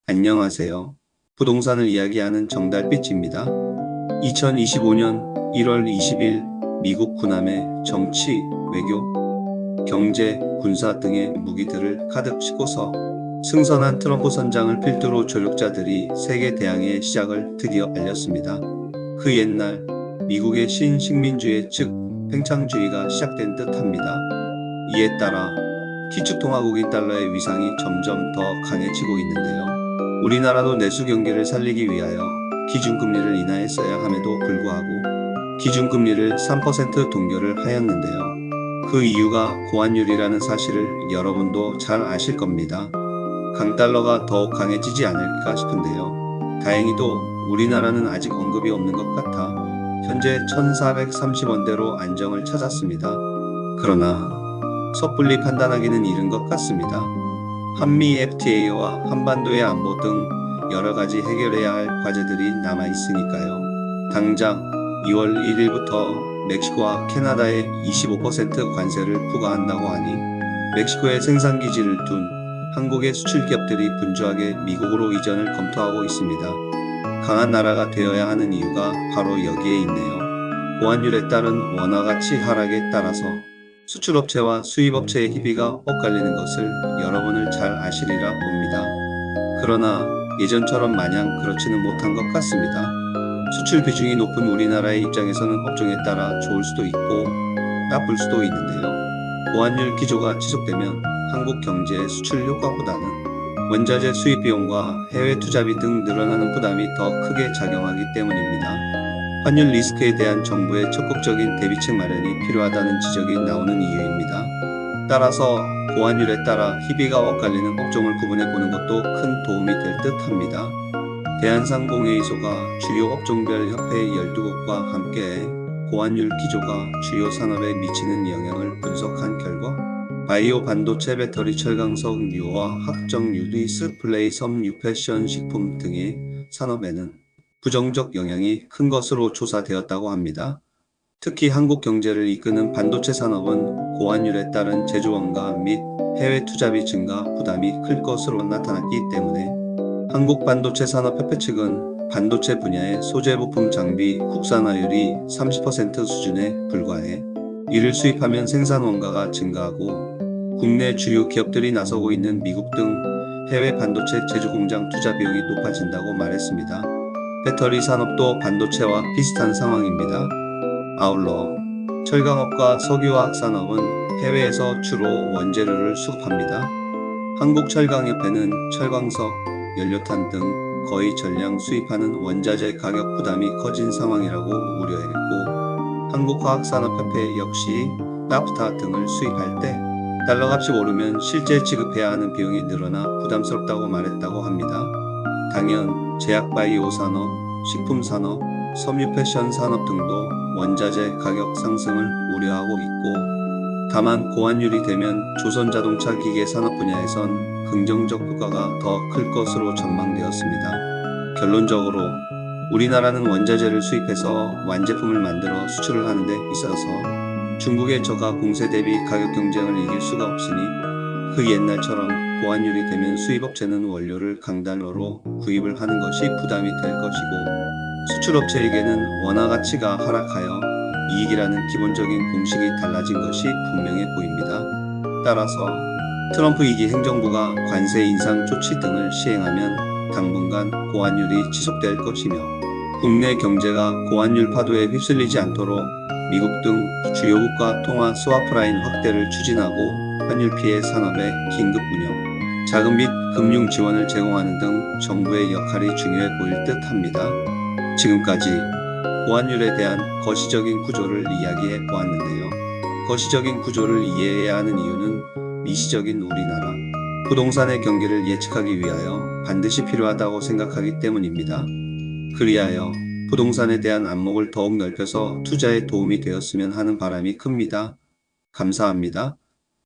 안녕하세요. 부동산을 이야기하는 정달빛입니다. 2025년 1월 20일 미국 군함의 정치, 외교, 경제, 군사 등의 무기들을 가득 싣고서 승선한 트럼프 선장을 필두로 조력자들이 세계 대항해의 시작을 드디어 알렸습니다. 그 옛날 미국의 신식민주의 즉 팽창주의가 시작된 듯합니다. 이에 따라 기축통화국인 달러의 위상이 점점 더 강해지고 있는데요. 우리나라도 내수 경기를 살리기 위하여 기준금리를 인하했어야 함에도 불구하고 기준금리를 3% 동결을 하였는데요. 그 이유가 고환율이라는 사실을 여러분도 잘 아실 겁니다. 강달러가 더욱 강해지지 않을까 싶은데요. 다행히도 우리나라는 아직 언급이 없는 것 같아 현재 1430원대로 안정을 찾았습니다. 그러나 섣불리 판단하기는 이른 것 같습니다. 한미 FTA와 한반도의 안보 등 여러가지 해결해야 할 과제들이 남아있으니까요. 당장 2월 1일부터 멕시코와 캐나다에 25% 관세를 부과한다고 하니 멕시코에 생산기지를 둔 한국의 수출기업들이 분주하게 미국으로 이전을 검토하고 있습니다. 강한 나라가 되어야 하는 이유가 바로 여기에 있네요. 고환율에 따른 원화가치 하락에 따라서 수출업체와 수입업체의 희비가 엇갈리는 것을 여러분을 잘 아시리라 봅니다. 그러나 예전처럼 마냥 그렇지는 못한 것 같습니다. 수출 비중이 높은 우리나라의 입장에서는 업종에 따라 좋을 수도 있고 나쁠 수도 있는데요. 고환율 기조가 지속되면 한국 경제의 수출 효과보다는 원자재 수입 비용과 해외 투자비 등 늘어나는 부담이 더 크게 작용하기 때문입니다. 환율 리스크에 대한 정부의 적극적인 대비책 마련이 필요하다는 지적이 나오는 이유입니다. 따라서 고환율에 따라 희비가 엇갈리는 업종을 구분해보는 것도 큰 도움이 될 듯합니다. 대한상공회의소가 주요 업종별 협회 12곳과 함께 고환율 기조가 주요 산업에 미치는 영향을 분석한 결과 바이오 반도체 배터리 철강석 유화 학정 유리 스플레이 섬유 패션 식품 등의 산업에는 부정적 영향이 큰 것으로 조사되었다고 합니다. 특히 한국 경제를 이끄는 반도체 산업은 고환율에 따른 제조 원가 및 해외 투자비 증가 부담이 클 것으로 나타났기 때문에 한국반도체산업협회 측은 반도체 분야의 소재 부품 장비 국산화율이 30% 수준에 불과해 이를 수입하면 생산 원가가 증가하고 국내 주요 기업들이 나서고 있는 미국 등 해외 반도체 제조 공장 투자 비용이 높아진다고 말했습니다. 배터리 산업도 반도체와 비슷한 상황입니다. 아울러 철강업과 석유화학 산업은 해외에서 주로 원재료를 수급합니다. 한국철강협회는 철광석, 연료탄 등 거의 전량 수입하는 원자재 가격 부담이 커진 상황이라고 우려했고 한국화학산업협회 역시 나프타 등을 수입할 때 달러 값이 오르면 실제 지급해야 하는 비용이 늘어나 부담스럽다고 말했다고 합니다. 당연 제약바이오 산업, 식품산업, 섬유 패션 산업 등도 원자재 가격 상승을 우려하고 있고 다만 고환율이 되면 조선자동차 기계 산업 분야에선 긍정적 효과가 더 클 것으로 전망되었습니다. 결론적으로 우리나라는 원자재를 수입해서 완제품을 만들어 수출을 하는 데 있어서 중국의 저가 공세 대비 가격 경쟁을 이길 수가 없으니 그 옛날처럼 고환율이 되면 수입업체는 원료를 강달러로 구입을 하는 것이 부담이 될 것이고 수출업체에게는 원화 가치가 하락하여 이익이라는 기본적인 공식이 달라진 것이 분명해 보입니다. 따라서 트럼프 2기 행정부가 관세 인상 조치 등을 시행하면 당분간 고환율이 지속될 것이며 국내 경제가 고환율 파도에 휩쓸리지 않도록 미국 등 주요 국가 통화 스와프 라인 확대를 추진하고 환율 피해 산업의 긴급 운영, 자금 및 금융 지원을 제공하는 등 정부의 역할이 중요해 보일 듯합니다. 지금까지 고환율에 대한 거시적인 구조를 이야기해 보았는데요. 거시적인 구조를 이해해야 하는 이유는 미시적인 우리나라 부동산의 경기를 예측하기 위하여 반드시 필요하다고 생각하기 때문입니다. 그리하여 부동산에 대한 안목을 더욱 넓혀서 투자에 도움이 되었으면 하는 바람이 큽니다. 감사합니다.